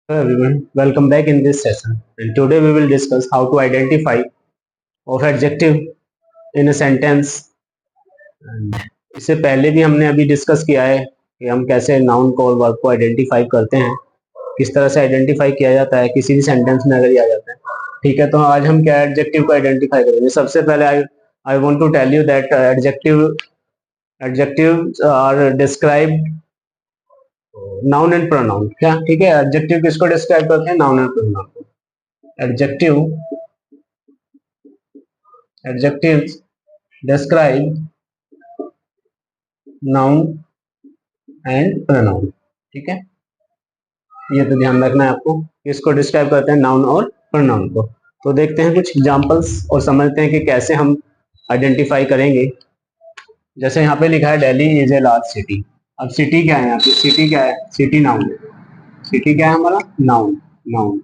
Hello everyone, welcome back in this session and today we will discuss how to identify of adjective in a sentence। And इससे पहले भी हमने अभी discuss किया है कि हम कैसे नाउन को और वर्ब को आइडेंटिफाई करते हैं, किस तरह से आइडेंटिफाई किया जाता है किसी भी सेंटेंस में अगर ये आ जाता है। ठीक है, तो आज हम क्या एडजेक्टिव को आइडेंटिफाई करेंगे। सबसे पहले I want to tell you that adjective are described noun and pronoun. क्या ठीक है, एडजेक्टिव किसको डिस्क्राइब करते हैं? नाउन एंड प्रोनाउन को। Adjectives describe noun and pronoun. ठीक है, ये तो ध्यान रखना है आपको, किसको डिस्क्राइब करते हैं? नाउन और प्रोनाउन को। तो देखते हैं कुछ एग्जांपल्स और समझते हैं कि कैसे हम आइडेंटिफाई करेंगे। जैसे यहाँ पे लिखा है Delhi is a large city. अब सिटी क्या है? यहाँ पे सिटी क्या है? सिटी नाउन है। सिटी क्या है हमारा? नाउन। नाउन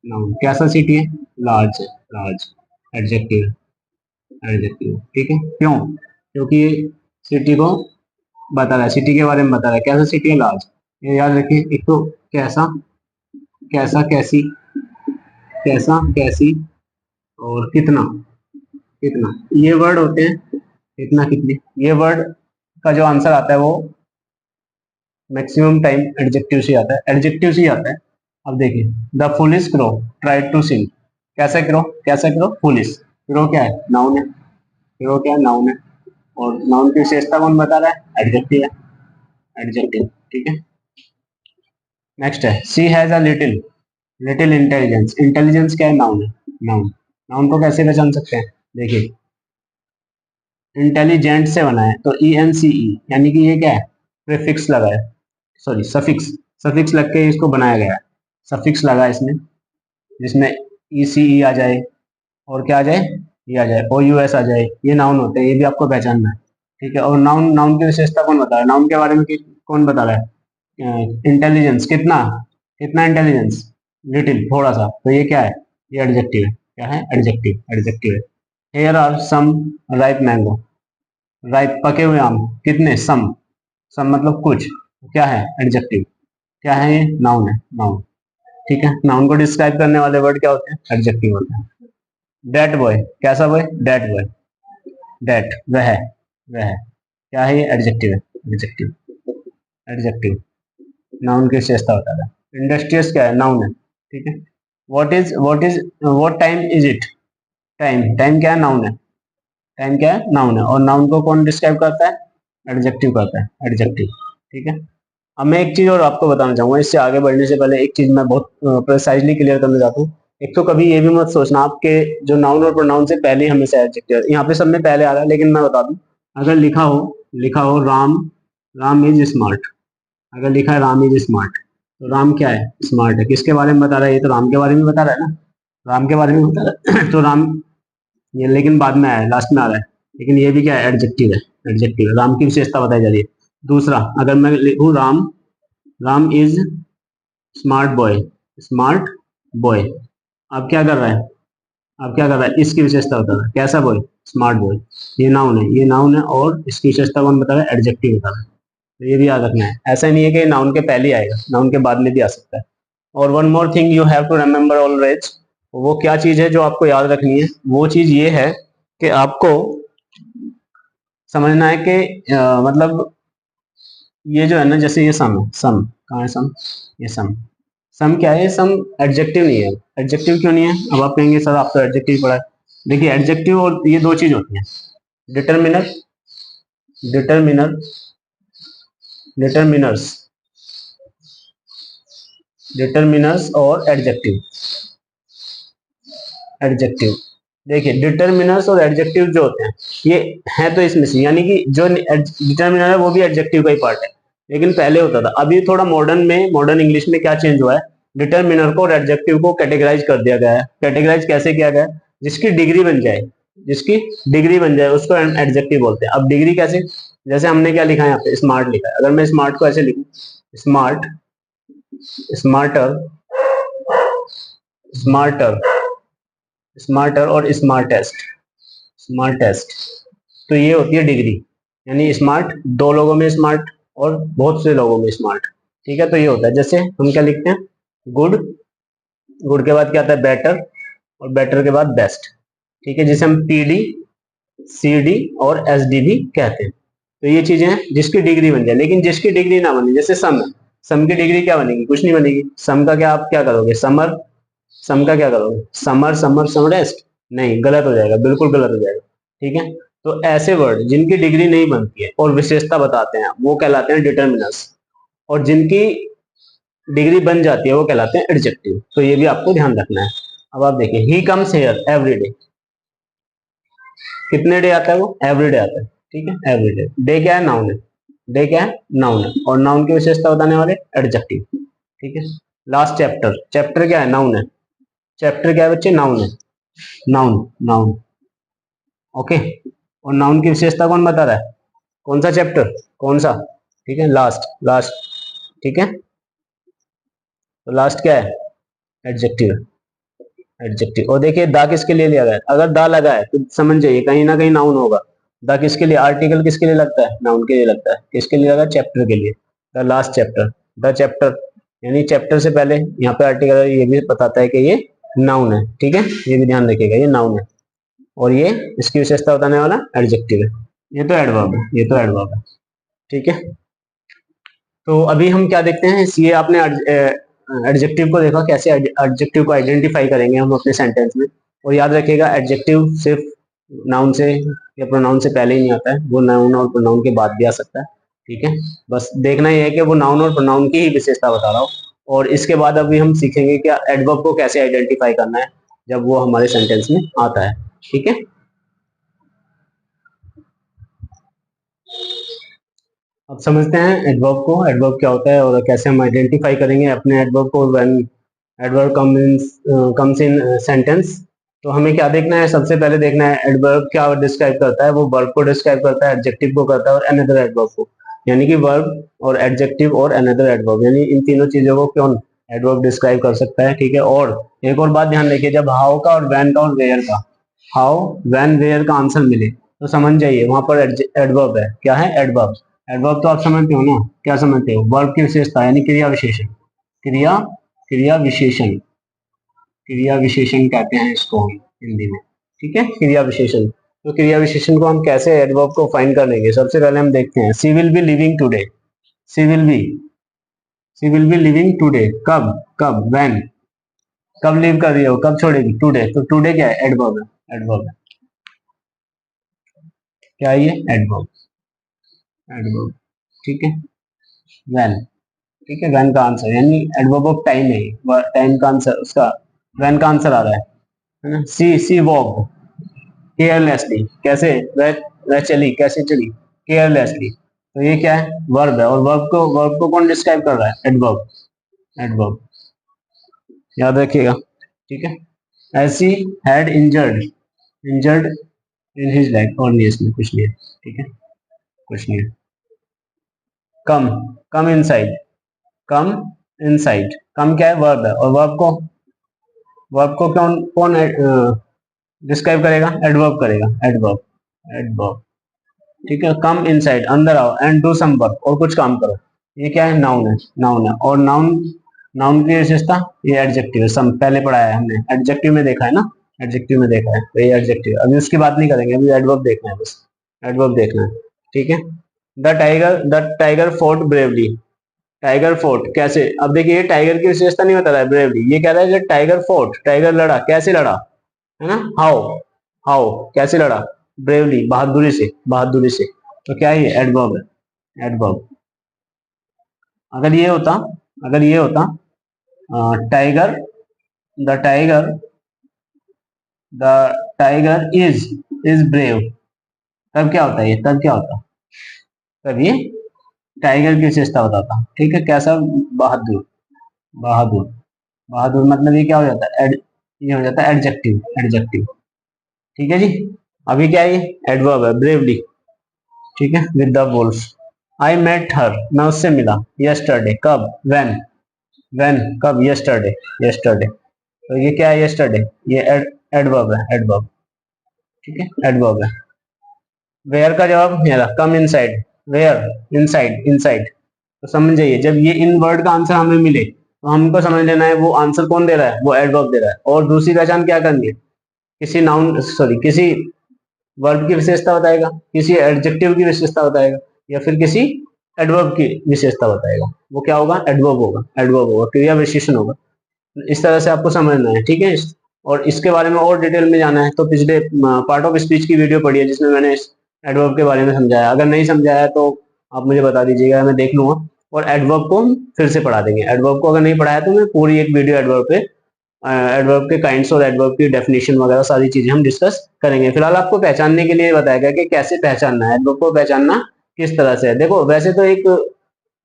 नाउन कैसा सिटी है? लार्ज है। लार्ज एडजेक्टिव है। एडजेक्टिव ठीक है, क्यों? क्योंकि सिटी को बता रहा है, सिटी के बारे में बता रहा है। कैसा सिटी है? लार्ज। ये याद रखिए, एक तो कैसा, कैसा कैसी, कैसा कैसी और कितना। कितना ये वर्ड होते हैं, कितना कितनी, ये वर्ड का जो आंसर आता है वो मैक्सिमम टाइम एडजेक्टिव से आता है, एडजेक्टिव से आता है। अब देखिए, the foolish crow tried to sing. कैसा क्रो? कैसा क्रो? फुलिश। क्रो क्या है? नाउन है। क्रो क्या है? नाउन है। और नाउन की विशेषता कौन बता रहा है? एडजेक्टिव है। एडजेक्टिव ठीक है। नेक्स्ट है C has a little, little intelligence. Intelligence क्या है? नाउन है। नाउन। नाउन को कैसे पहचान सकते हैं? देखिए, इंटेलिजेंट से बना है तो ई एन सी ई, यानी कि ये क्या है? प्रीफिक्स लगा है, सॉरी सफिक्स। सफिक्स लग के इसको बनाया गया है। सफिक्स लगा है इसमें, जिसमें ई सी ई आ जाए और क्या आ जाए? ये आ जाए, ओ यू एस आ जाए। ये नाउन होते हैं, ये भी आपको पहचानना है। ठीक है, और नाउन, नाउन की विशेषता कौन बता रहा है? नाउन के बारे में कौन बता रहा है? इंटेलिजेंस। कितना? कितना इंटेलिजेंस? लिटिल, थोड़ा सा। तो ये क्या है? ये एडजेक्टिव है। क्या है? एडजेक्टिव। एडजेक्टिव है। Here are some ripe mango. Ripe पके हुए आम। कितने? सम। सम मतलब कुछ। क्या है? एडजेक्टिव। क्या है ये? नाउन है। नाउन ठीक है। नाउन को डिस्क्राइब करने वाले वर्ड क्या होते हैं? एडजेक्टिव होते हैं। That boy. कैसा बॉय? That boy. डेट वह, वह क्या है? ये एडजेक्टिव है। एडजेक्टिव। एडजेक्टिव नाउन की विशेषता होता है। इंडस्ट्रियस क्या है? नाउन है। ठीक है। What time is it? Time, time क्या है? नाउन है। टाइम क्या है? नाउन है। और नाउन को कौन डिस्क्राइब करता है? एडजेक्टिव करता है। एडजेक्टिव ठीक है। अब मैं एक चीज और आपको बताना चाहूंगा, इससे आगे बढ़ने से पहले एक चीज मैं बहुत प्रिसाइजली क्लियर करना चाहता हूँ। एक तो कभी ये भी मत सोचना आपके जो नाउन और प्रोनाउन से पहले हमेशा एडजेक्टिव, यहाँ पे सब में पहले आ रहा है, लेकिन मैं बता दूं, अगर लिखा हो राम, राम इज स्मार्ट। अगर लिखा है राम इज स्मार्ट, तो राम क्या है? स्मार्ट है। किसके बारे में बता रहा है? ये तो राम के बारे में बता रहा है ना। राम के बारे में बता रहा है तो राम, ये लेकिन बाद में आया है, लास्ट में आ रहा है, लेकिन ये भी क्या है? एडजेक्टिव है। एडजेक्टिव है। राम की विशेषता बताई जा रही है। दूसरा, अगर मैं लिखूं Ram, Ram is smart boy. Smart boy. अब क्या कर रहा है? अब क्या कर रहा है? इसकी विशेषता बता रहा है। कैसा बॉय? Smart boy. ये नाउन है। ये नाउन है और इसकी विशेषता कौन बता रहा है? एडजेक्टिव बता रहा है। तो ये भी याद रखना है। ऐसा नहीं है कि नाउन के पहले आएगा, नाउन के बाद में भी आ सकता है। और one more thing you have to remember always. वो क्या चीज है जो आपको याद रखनी है? वो चीज ये है कि आपको समझना है कि मतलब ये जो है ना, जैसे ये सम है। सम कहाँ है? सम, ये सम। सम क्या है? सम एडजेक्टिव नहीं है। एडजेक्टिव क्यों नहीं है? अब आप कहेंगे सर आप तो एडजेक्टिव पढ़ा है। देखिए, एडजेक्टिव और ये दो चीज होती हैं, डिटरमिनर, डिटरमिनर, डिटरमिनर्स, डिटरमिनर्स और एडजेक्टिव। एडजेक्टिव देखिए, डिटरमिनर्स और एडजेक्टिव जो होते हैं ये है तो इसमें से, यानी कि जो डिटरमिनर है वो भी एडजेक्टिव का ही पार्ट है, लेकिन पहले होता था। अभी थोड़ा मॉडर्न में, मॉडर्न इंग्लिश में क्या चेंज हुआ है? डिटरमिनर को और एडजेक्टिव को कैटेगराइज कर दिया गया है। कैटेगराइज कैसे किया गया है? जिसकी डिग्री बन जाए, जिसकी डिग्री बन जाए उसको एडजेक्टिव बोलते हैं। अब डिग्री कैसे? जैसे हमने क्या लिखा है यहाँ पे? स्मार्ट लिखा है। अगर मैं स्मार्ट को ऐसे लिखूं, स्मार्ट, स्मार्टर, स्मार्टर, स्मार्टर और स्मार्टेस्ट, स्मार्टेस्ट, तो ये होती है डिग्री। यानी स्मार्ट, दो लोगों में स्मार्ट और बहुत से लोगों में स्मार्ट। ठीक है, तो ये होता है। जैसे हम क्या लिखते हैं? गुड, गुड के बाद क्या आता है बेटर, और बेटर के बाद बेस्ट, ठीक है, जिसे हम पीडी, सीडी और एसडी भी कहते हैं। तो ये चीजें हैं जिसकी डिग्री बन जाए, लेकिन जिसकी डिग्री ना बने, जैसे सम है, सम की डिग्री क्या बनेगी, कुछ नहीं बनेगी। सम का क्या आप क्या करोगे, समर, सम का क्या करोगे, समर समर समरेस्ट, नहीं, गलत हो जाएगा, बिल्कुल गलत हो जाएगा, ठीक है। तो ऐसे वर्ड जिनकी डिग्री नहीं बनती है और विशेषता बताते हैं वो कहलाते हैं डिटर्मिनर्स, और जिनकी डिग्री बन जाती है वो कहलाते हैं एडजेक्टिव। तो ये भी आपको ध्यान रखना है। अब आप देखिए, he comes here every day, कितने डे आता है वो, एवरी डे आता है, ठीक है, एवरी डे। डे क्या है, नाउन है, डे क्या है, नाउन है, और नाउन की विशेषता बताने वाले एडजेक्टिव, ठीक है। लास्ट चैप्टर, चैप्टर क्या है, नाउन है, चैप्टर क्या है बच्चे, नाउन है, नाउन, नाउन, ओके। और नाउन की विशेषता कौन बता रहा है, कौन सा चैप्टर, कौन सा, ठीक है, लास्ट, लास्ट, ठीक है। तो लास्ट क्या है, एडजेक्टिव, एडजेक्टिव। और देखिए दा किसके लिए लिया गया है, अगर दा लगा है तो समझ जाइए कहीं ना कहीं नाउन होगा। दा किसके लिए, आर्टिकल किसके लिए लगता है, नाउन के लिए लगता है, किसके लिए लगा, चैप्टर के लिए, the last chapter, the chapter, यानी चैप्टर से पहले यहाँ पे आर्टिकल ये भी बताता है कि ये नाउन है, ठीक है, ये भी ध्यान रखिएगा, ये नाउन है, और ये इसकी विशेषता बताने वाला एडजेक्टिव है। ये तो एडवर्ब है, ये तो एडवर्ब है, ठीक है। तो अभी हम क्या देखते हैं, ये आपने एडजेक्टिव को देखा, कैसे एडजेक्टिव को आइडेंटिफाई करेंगे हम अपने सेंटेंस में। और याद रखिएगा एडजेक्टिव सिर्फ नाउन से या प्रोनाउन से पहले ही नहीं आता है, वो नाउन और प्रोनाउन के बाद भी आ सकता है, ठीक है। बस देखना ये है कि वो नाउन और प्रोनाउन की ही विशेषता बता रहा हो। और इसके बाद अभी हम सीखेंगे कि एडवर्ब को कैसे आइडेंटिफाई करना है जब वो हमारे सेंटेंस में आता है, ठीक है। अब समझते हैं एडवर्ब को, एडवर्ब क्या होता है और कैसे हम आइडेंटिफाई करेंगे अपने एडवर्ब को when adverb comes in sentence. तो हमें क्या देखना है, सबसे पहले देखना है एडवर्ब क्या डिस्क्राइब करता है, वो वर्ब को डिस्क्राइब करता है, एडजेक्टिव को करता है और अनदर एडवर्ब को, यानी कि वर्ब और एडजेक्टिव और अनदर एडवर्ब, यानी इन तीनों चीजों को कौन एडवर्ब डिस्क्राइब कर सकता है, ठीक है। और एक और बात ध्यान रखिए, जब हाउ का और वैन का और वेयर का, हाउ वैन वेयर का आंसर मिले तो समझ जाइए वहां पर एडवर्ब है, क्या है, एडवर्ब। एडवर्ब तो आप समझते हो ना, क्या समझते हो, वर्ब की विशेषता यानी क्रिया विशेषण, क्रिया, क्रिया विशेषण, क्रिया विशेषण कहते हैं इसको हम हिंदी में, ठीक है, क्रिया विशेषण। तो क्रिया विशेषण को हम कैसे एडवर्ब को फाइंड करेंगे, सबसे पहले हम देखते हैं, C will be living today, C will be, C will be living today, कब, कब, व्हेन, कब लिव कर रही हो, कब छोड़ेगी, टुडे, तो टुडे क्या है, एडवर्ब है, एडवर्ब है, क्या है ये, एडवर्ब, एडवर्ब, ठीक है। व्हेन, ठीक है, व्हेन का आंसर यानी एडवर्ब ऑफ टाइम है, टाइम का आंसर उसका व्हेन का आंसर आ रहा है ना। सी, सी वॉक केयरलेसली, कैसे, वह चली, कैसे चली, केयरलेसली, तो ये क्या है, वर्ब है, और वर्ब को कौन डिस्क्राइब कर रहा है, एडवर्ब, एडवर्ब, याद रखिएगा, ठीक है। ऐसी had injured, injured in his leg, और नहीं इसमें कुछ नहीं है, ठीक है, कुछ नहीं है। कम, कम इनसाइड, कम इनसाइड, कम क्या है, वर्ब है, और वर्ब को कौन कौन डिस्क्राइब करेगा, एडवर्ब करेगा, एडवर्ब, एडवर्ब, ठीक है। कम इनसाइड, अंदर आओ, एंड डू सम वर्क, और कुछ काम करो, ये क्या है, नाउन है, नाउन है, और नाउन, नाउन की विशेषता, ये एडजेक्टिव है, सम पहले पढ़ाया है हमने, एडजेक्टिव में देखा है ना, एडजेक्टिव में देखा है, तो ये एडजेक्टिव, अभी उसकी बात नहीं करेंगे, अभी एडवर्ब देखना है, बस एडवर्ब देखना है, ठीक है। The tiger fort bravely, tiger fort कैसे, अब देखिए ये टाइगर की विशेषता नहीं बता रहा है ब्रेवली, ये कह रहा है कि टाइगर फोर्ट, टाइगर लड़ा, कैसे लड़ा, है ना, हाउ, हाउ कैसे लड़ा, ब्रेवली, बहादुरी से, बहादुरी से, तो क्या है ये, एडवर्ब है, एडवर्ब। अगर ये होता, अगर ये होता tiger, the tiger, the tiger is brave, तब क्या होता है ये, तब क्या होता, तब ये टाइगर की विशेषता बताता, ठीक है, कैसा, बहादुर, बहादुर, बहादुर मतलब ये क्या हो जाता है, ये हो जाता है एडजेक्टिव, एडजेक्टिव, ठीक है जी। अभी क्या है, ये एडवर्ब है, ब्रेवली, ठीक है, with the wolf. I met her, मैं उससे मिला, यस्टरडे, कब, व्हेन, व्हेन कब, यस्टरडे, यस्टरडे, तो ये क्या है, यस्टरडे, ये एडवर्ब है, एडवर्ब, ठीक है, एडवर्ब है। वेयर का जवाब मेरा, come inside, where, inside, inside, तो समझ जाइए जब ये इन वर्ड का आंसर हमें मिले तो हमको समझ लेना है वो आंसर कौन दे रहा है, वो एडवर्ब दे रहा है। और दूसरी पहचान क्या करनी है, किसी नाउन सॉरी किसी वर्ब की विशेषता बताएगा, किसी एडजेक्टिव की विशेषता बताएगा, या फिर किसी एडवर्ब की विशेषता बताएगा। वो क्या होगा, एडवर्ब होगा, एडवर्ब होगा, क्रिया विशेषण होगा। इस तरह से आपको समझना है, ठीक है। और इसके बारे में और डिटेल में जाना है तो पिछले पार्ट ऑफ स्पीच की वीडियो पढ़ी है जिसमें मैंने एडवर्ब के बारे में समझाया। अगर नहीं समझाया तो आप मुझे बता दीजिएगा, मैं देख लूंगा और एडवर्ब को हम फिर से पढ़ा देंगे। एडवर्ब को अगर नहीं पढ़ाया तो मैं पूरी एक वीडियो एडवर्ब पे, एडवर्ब के काइंड्स और एडवर्ब की डेफिनेशन वगैरह सारी चीजें हम डिस्कस करेंगे। फिलहाल आपको पहचानने के लिए बताया गया कि कैसे पहचानना है, एडवर्ब को पहचानना किस तरह से है। देखो वैसे तो एक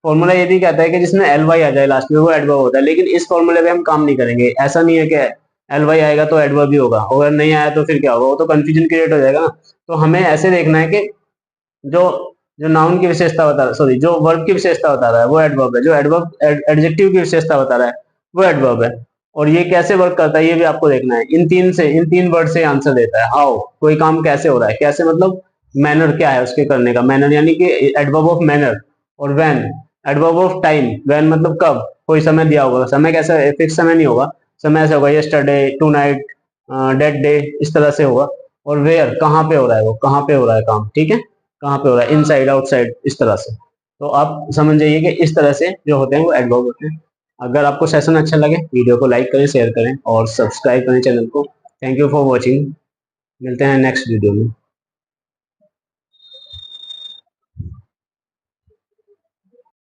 फॉर्मूला ये भी कहता है कि जिसमें एल वाई आ जाए लास्ट में वो एडवर्ब होता है, लेकिन इस फॉर्मूले पे हम काम नहीं करेंगे। ऐसा नहीं है कि एल वाई आएगा तो एडवर्ब भी होगा, अगर नहीं आया तो फिर क्या होगा, वो तो कंफ्यूजन क्रिएट हो जाएगा ना। तो हमें ऐसे देखना है कि जो जो नाउन की विशेषता बता रहा है, सॉरी जो वर्ब की विशेषता बता रहा है वो एडवर्ब है, जो एडवर्ब एडजेक्टिव की विशेषता बता रहा है वो एडवर्ब है। और ये कैसे वर्क करता है ये भी आपको देखना है। इन तीन वर्ड से आंसर देता है। हाउ, कोई काम कैसे हो रहा है, कैसे मतलब मैनर क्या है उसके करने का, मैनर यानी कि एडवर्ब ऑफ मैनर। और when, adverb of time, when मतलब कब, कोई समय दिया होगा, समय कैसा फिक्स समय नहीं होगा, समय ऐसा होगा yesterday, tonight, date day, इस तरह से होगा। और वेयर, कहाँ पे हो रहा है, वो कहाँ पे हो रहा है काम, ठीक है, कहाँ पे हो रहा है, इनसाइड आउटसाइड, इस तरह से। तो आप समझ जाइए कि इस तरह से जो होते हैं वो एडवर्ब होते हैं। अगर आपको सेशन अच्छा लगे वीडियो को लाइक करें, शेयर करें और सब्सक्राइब करें चैनल को। Thank you for watching. मिलते हैं नेक्स्ट वीडियो में।